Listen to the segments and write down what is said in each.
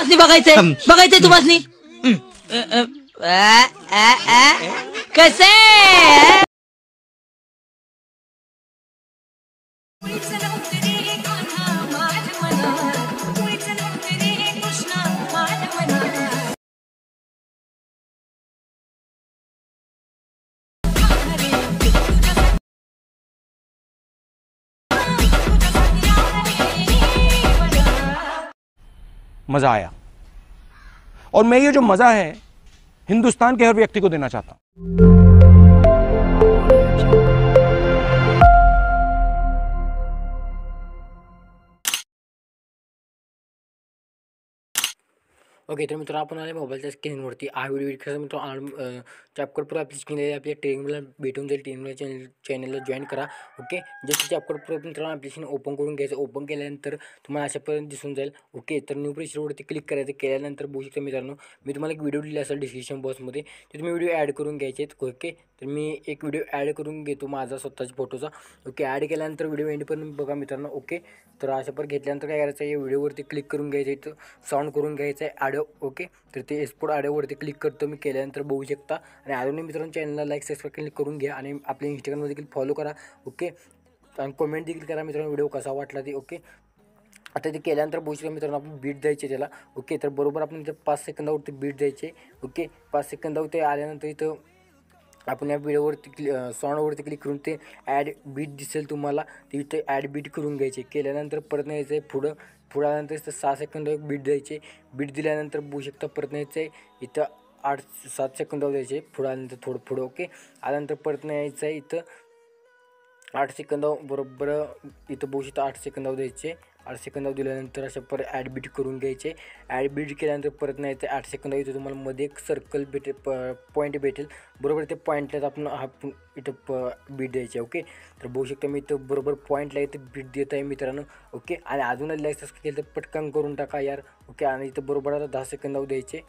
बघायचंय बघायचंय तुम्हाला कसे मजा आया और मैं ये जो मजा है हिंदुस्तान के हर व्यक्ति को देना चाहता हूं। ओके तर मित्रांनो आपण आले मोबाईलच्या स्क्रीनवरती हा व्हिडिओ कसं मित्रांनो चॅपकोड प्रो आपली स्क्रीन आहे आपल्या टेलिग्रामला भेटून जाईल टेलिग्राम चॅनलला जॉईन करा ओके जस्ट चॅपकोड प्रो मित्रांनो ॲप्लिकेशन ओपन करून घ्यायचं ओपन केल्यानंतर तुम्हाला अशापर्यंत दिसून जाईल ओके तर न्यू पेजवरती क्लिक करायचं केल्यानंतर बघू शकता मित्रांनो मी तुम्हाला एक व्हिडिओ दिला असेल डिस्क्रिप्शन बॉक्समध्ये ते तुम्ही व्हिडिओ ॲड करून घ्यायचे ओके तर मी एक व्हिडिओ ॲड करून घेतो माझा स्वतःच्या फोटोचा ओके ॲड केल्यानंतर व्हिडिओ एंडपर्यंत बघा मित्रांनो ओके तर अशा पर घेतल्यानंतर काय करायचं आहे व्हिडिओवरती क्लिक करून घ्यायचं इथं साऊंड करून घ्यायचं आहे ऑडिओ ओके तर ते एक्सपोर्ट ऑडिओवरती क्लिक करतो मी केल्यानंतर बघू शकता आणि अजूनही मित्रांनो चॅनलला लाईक सबस्क्राईब क्लिक करून घ्या आणि आपल्या इंस्टाग्रामवर देखील फॉलो करा ओके आणि कमेंट देखील करा मित्रांनो व्हिडिओ कसा वाटला ते ओके आता ते केल्यानंतर बघू शकता मित्रांनो आपण बीट द्यायचे त्याला ओके तर बरोबर आपण इथं 5 सेकंदावरती बीट द्यायचे ओके 5 सेकंदावरती आल्यानंतर इथं आपण या व्हिडिओवरती साऊंडवरती क्लिक करून ते ॲड बीट दिसेल तुम्हाला ते इथे ॲड बीट करून घ्यायचे केल्यानंतर परत यायचं आहे पुढं आल्यानंतर इथं 6 सेकंद बीट द्यायचे बीट दिल्यानंतर बघू शकता परत यायचं आहे इथं 8-7 सेकंदावर द्यायचे पुढं आल्यानंतर थोडं पुढं ओके आल्यानंतर परत यायचं आहे इथं 8 सेकंदावर बरोबर इथं बघू शकता 8 सेकंदावर द्यायचे 8 सेकंदावर दिल्यानंतर अशा परत ॲड बीट करून घ्यायचे ॲड बीट केल्यानंतर परत नाही तर 8 सेकंदावर इथं तुम्हाला मध्ये एक सर्कल भेटेल पॉईंट भेटेल बरोबर ते पॉईंटला आपण हा इथं बीट द्यायचे ओके तर बघू शकता मी इथं बरोबर पॉईंटला इथं बीट देत आहे मित्रांनो ओके आणि अजूनच लाईक केलं तर पटकन करून टाका यार ओके आणि इथं बरोबर आता 10 सेकंदावर द्यायचे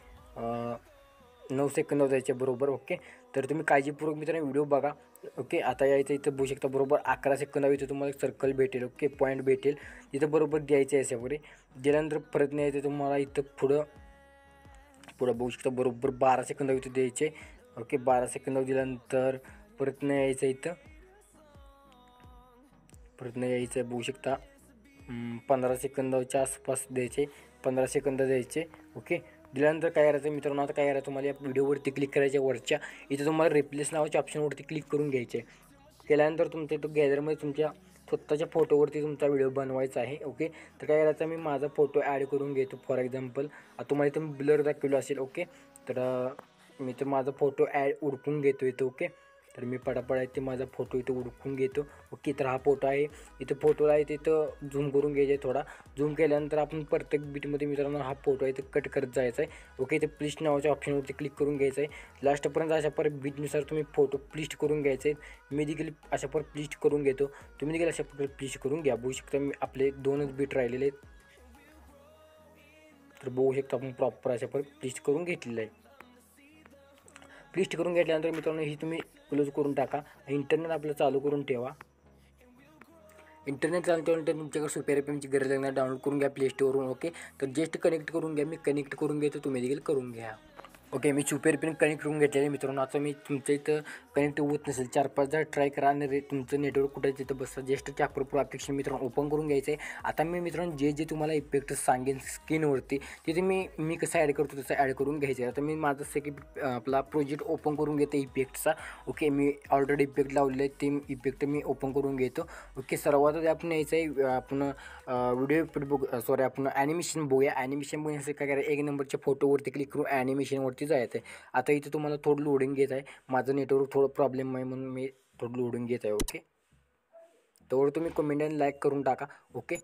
9 सेकंदावर द्यायचे बरोबर ओके तर तुम्ही काळजीपूर्वक मित्रांनो व्हिडिओ बघा ओके आता यायचं इथं बघू शकता बरोबर 11 सेकंदावर इथं तुम्हाला एक सर्कल भेटेल ओके पॉईंट भेटेल इथं बरोबर द्यायचं आहे याच्यावर दिल्यानंतर परत नाही यायचं तुम्हाला इथं पुढं बघू शकता बरोबर 12 सेकंदावर इथं द्यायचे ओके 12 सेकंदावर दिल्यानंतर परत नाही यायचं इथं परत नाही यायचं बघू शकता 15 सेकंदाच्या आसपास द्यायचे 15 सेकंद द्यायचे ओके दिल्यानंतर काय करायचं मित्रांनो आता काय करायचं तुम्हाला या व्हिडिओवरती क्लिक करायच्या वरच्या इथं तुम्हाला रिप्लेस नावाच्या ऑप्शनवरती क्लिक करून घ्यायचे केल्यानंतर तुमच्या इथं गॅलरीमध्ये तुमच्या स्वतःच्या फोटोवरती तुमचा व्हिडिओ बनवायचा आहे ओके तर काय करायचं मी माझा फोटो ॲड करून घेतो फॉर एक्झाम्पल तुम्हाला इथं ब्लर दाखवलं असेल ओके तर मी तर माझा फोटो उडकून घेतो इथं ओके तर मी पडापड आहे ते माझा फोटो इथं उडकून घेतो ओके तर हा फोटो आहे इथं फोटोला आहे तिथं झूम करून घ्यायचं आहे थोडा झूम केल्यानंतर आपण प्रत्येक बीटमध्ये मित्रांनो हा फोटो आहे ते कट करत जायचा आहे ओके ते प्लिस्ट नावाच्या ऑप्शनवरती क्लिक करून घ्यायचं आहे लास्टपर्यंत अशा पर बीटनुसार तुम्ही फोटो प्लिस्ट करून घ्यायचे आहेत मी देखील अशा पर प्लिस्ट करून घेतो तुम्ही देखील अशा प्रकारे प्लिस्ट करून घ्या बघू शकता मी आपले 2च बीट राहिलेले आहेत तर बघू शकता आपण प्रॉपर अशा पर प्लिस्ट करून घेतलेलं आहे प्लिस्ट करून घेतल्यानंतर मित्रांनो ही तुम्ही क्लोज करून टाका इंटरनेट आपलं चालू करून ठेवा इंटरनेट चालू ठेवल्यानंतर तुमच्याकडे सुपर एफएमची गरज लागणार डाउनलोड करून घ्या प्ले स्टोअरवरून ओके तर जस्ट कनेक्ट करून घ्या मी कनेक्ट करून घेतो तुम्ही देखील करून घ्या ओके मी सुपर एफएम कनेक्ट करून घेतलेले मित्रांनो आता मी तुमच्या इथं कनेक्ट होत नसेल 4-5 ट्राय करा आणि तुमचं नेटवर्क कुठे तिथं बसता जस्ट चॅपकोड प्रो ॲप्लिकेशन मित्रांनो ओपन करून घ्यायचं आहे आता मी मित्रांनो जे तुम्हाला इफेक्ट सांगेन स्क्रीनवरती तिथे मी कसं ॲड करतो तसं ॲड करून घ्यायचं आहे आता मी माझं सेकंड आपला प्रोजेक्ट ओपन करून घेतो इफेक्टचा ओके मी ऑलरेडी इफेक्ट लावलेले आहे ते इफेक्ट मी ओपन करून घेतो ओके सर्वात आधी आपण यायचं आहे आपण व्हिडिओ इफेक्ट बघू सॉरी आपण ॲनिमेशन बघूया ॲनिमेशन बघण्यासाठी काय करायचं 1 नंबरच्या फोटोवरती क्लिक करून ॲनिमेशनवरती जायचं आहे आता इथे तुम्हाला थोडं लोडिंग घेत आहे माझं नेटवर्क थोडं प्रॉब्लेम आहे म्हणून मी थोडं लोडिंग घेत आहे ओके तेवढं तुम्ही कमेंट आणि लाईक करून टाका ओके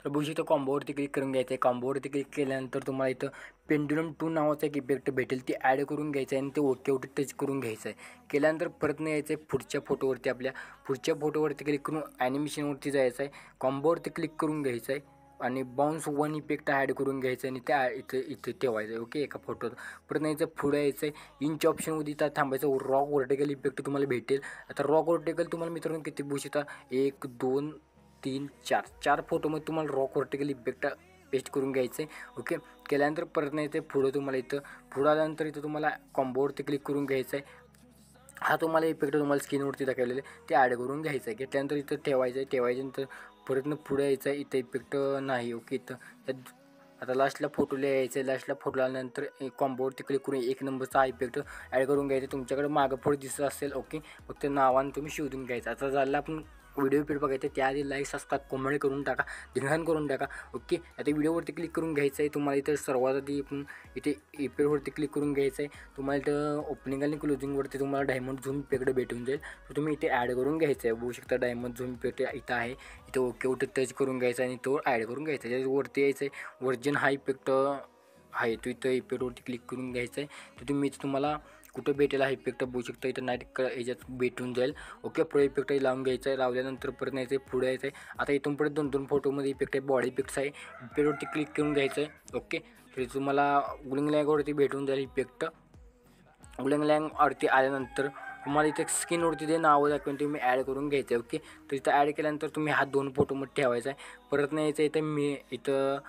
तर बघू शकता कॉम्बोवरती क्लिक करून घ्यायचं आहे कॉम्बोवरती क्लिक केल्यानंतर तुम्हाला इथं पेंडुलम 2 नावाचा एक इफेक्ट भेटेल ती ॲड करून घ्यायचं आहे आणि ते ओके टच करून घ्यायचं आहे केल्यानंतर परत नाही यायचं आहे पुढच्या फोटोवरती आपल्या पुढच्या फोटोवरती क्लिक करून ॲनिमेशनवरती जायचं आहे कॉम्बोवरती क्लिक करून घ्यायचं आहे आणि बाउन्स 1 इफेक्ट ॲड करून घ्यायचं आणि त्या इथे ठेवायचं आहे ओके एका फोटोत परत नाही यायचं पुढे यायचं आहे इंच ऑप्शनमध्ये इथं थांबायचं रॉक वर्टिकल इफेक्ट तुम्हाला भेटेल आता रॉक वर्टिकल तुम्हाला मित्रांनो किती बघू शकता 1 2 3 4 फोटोमध्ये तुम्हाला रॉक वर्टिकल इफेक्ट पेस्ट करून घ्यायचं आहे. ओके, केल्यानंतर परत नाही ते पुढं तुम्हाला इथं पुढं आल्यानंतर इथं तुम्हाला कॉम्बोवरती क्लिक करून घ्यायचं आहे. हा तुम्हाला इफेक्ट तुम्हाला स्क्रीनवरती दाखवलेले ते ॲड करून घ्यायचं आहे. घेतल्यानंतर इथं ठेवायच्यानंतर परत पुढे यायचं आहे. इथं इफेक्ट नाही. ओके, इथं आता लास्टला फोटोला यायचं आहे. लास्टला फोटो आल्यानंतर कॉम्बोवरती क्लिक करून 1 नंबरचा इफेक्ट ॲड करून घ्यायचा. तुमच्याकडे मागं पुढे दिसत असेल. ओके, फक्त नावानं तुम्ही शोधून घ्यायचं. आता झालं आपण व्हिडिओ इफेक्ट बघायचं, त्याआधी लाईक सबस्क्राईब कमेंट करून टाका, धिंगाण करून टाका. ओके, आता व्हिडिओवरती क्लिक करून घ्यायचं आहे. तुम्हाला इथं सर्वात आधी आपण इथे इफेक्टवरती क्लिक करून घ्यायचं आहे. तुम्हाला इथं ओपनिंग आणि क्लोजिंगवरती तुम्हाला डायमंड झूम इफेक्ट भेटून जाईल. तर तुम्ही इथे ॲड करून घ्यायचं आहे. बघू शकता डायमंड झूम इफेक्ट इथं आहे. इथं ओके टच करून घ्यायचं आणि तो ॲड करून घ्यायचा. त्याच्यावरती यायचं आहे. वर्जिन हा इफेक्ट आहे तो इथं इफेक्टवरती क्लिक करून घ्यायचं आहे. तर तुम्ही इथं तुम्हाला कुठं भेटेल हा इफेक्ट बघू शकता. इथं नाईट याच्यात भेटून जाईल. ओके, प्रो इफेक्ट लावून घ्यायचं आहे. लावल्यानंतर परत यायचं आहे, पुढे यायचं आहे. आता इथून परत 2 फोटोमध्ये इफेक्ट आहे, बॉडी इफेक्ट्स आहे. इफेक्टवरती क्लिक करून घ्यायचं आहे. ओके, तर तुम्हाला गुलिंग लँगवरती भेटून जाईल इफेक्ट. गुलिंग लँगवरती आल्यानंतर तुम्हाला इथे स्क्रीनवरती ते नावं दाखवून तुम्ही ॲड करून घ्यायचं आहे. ओके, तर इथं ॲड केल्यानंतर तुम्ही हा 2 फोटोमध्ये ठेवायचा आहे. परत नाही यायचं इथं इथं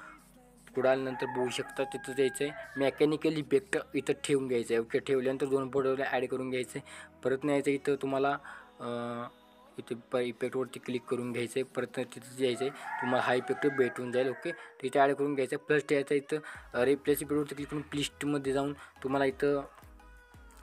पुढं आल्यानंतर बघू शकता तिथं द्यायचं आहे मेकॅनिकल इफेक्ट इथं ठेवून घ्यायचं आहे. ओके, ठेवल्यानंतर 2 फोटोला ॲड करून घ्यायचं आहे. परत नाही यायचं इथं तुम्हाला इथे इफेक्टवरती क्लिक करून घ्यायचं आहे. परत तिथं यायचं आहे, तुम्हाला हा इफेक्ट भेटून जाईल. ओके, तिथे ॲड करून घ्यायचं आहे. प्लस यायचं इथं रिप्लेस इफेक्टवरती क्लिक करून प्लिस्टमध्ये जाऊन तुम्हाला इथं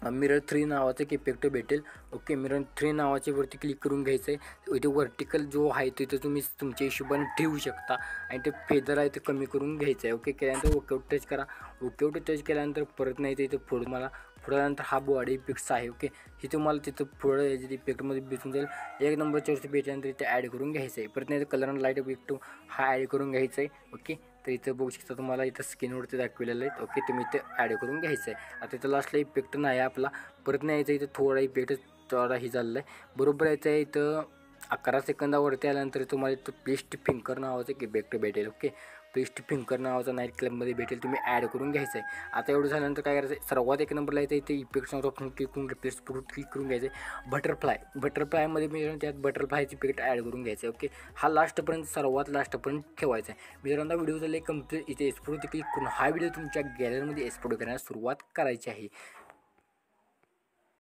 मिरर 3 नावाचं एक इफेक्ट भेटेल. ओके, मिरर 3 नावाच्या वरती क्लिक करून घ्यायचं आहे. इथे वर्टिकल जो आहे तिथं तुम्ही तुमच्या हिशोबाने ठेवू शकता आणि ते फेदर आहे ते कमी करून घ्यायचं आहे. ओके, केल्यानंतर ओके टच करा. ओके टच केल्यानंतर परत नाही इथं पुढं मला आल्यानंतर हा बॉडी इफेक्ट्स आहे. ओके, हे तुम्हाला तिथं पुढं याच्या इफेक्टमध्ये भेटून जाईल. 1 नंबरच्या वरती भेटल्यानंतर इथे ॲड करून घ्यायचं आहे. परत नाही कलर अँड लाईट इफेक्ट हा ॲड करून घ्यायचा आहे. ओके, तर इथं बघू शकता तुम्हाला इथं स्क्रीनवरती दाखवलेलं आहे. ओके, तुम्ही इथे ॲड करून घ्यायचं आहे. आता इथं लास्टला इफेक्ट नाही आपला. परत नाही यायचं इथं थोडा इफेक्ट थोडा ही झालेला आहे. बरोबर यायचं आहे इथं 11 सेकंदावरती आल्यानंतर तुम्हाला इथं प्लिस्ट फिंकर नावाचं एक इफेक्ट भेटेल. ओके, प्लिस्ट फिंकर नावाचा नाईट क्लबमध्ये भेटेल. तुम्ही ॲड करून घ्यायचं आहे. आता एवढं झाल्यानंतर काय करायचं आहे, सर्वात 1 नंबरला यायचं इथे इफेक्ट्सवर ऑप्शन क्लिक करून प्लेस क्लिक करून घ्यायचं आहे. बटरफ्लायमध्ये मी त्यात बटरफ्लायची इफेक्ट ॲड करून घ्यायचं आहे. ओके, हा लास्टपर्यंत सर्वात लास्टपर्यंत ठेवायचा आहे. मित्रांनो व्हिडिओ झाले कंप्लीट. इथे एक्सपोर्टवरती क्लिक करून हा व्हिडिओ तुमच्या गॅलरीमध्ये एक्सपोर्ट करण्यास सुरुवात करायची आहे.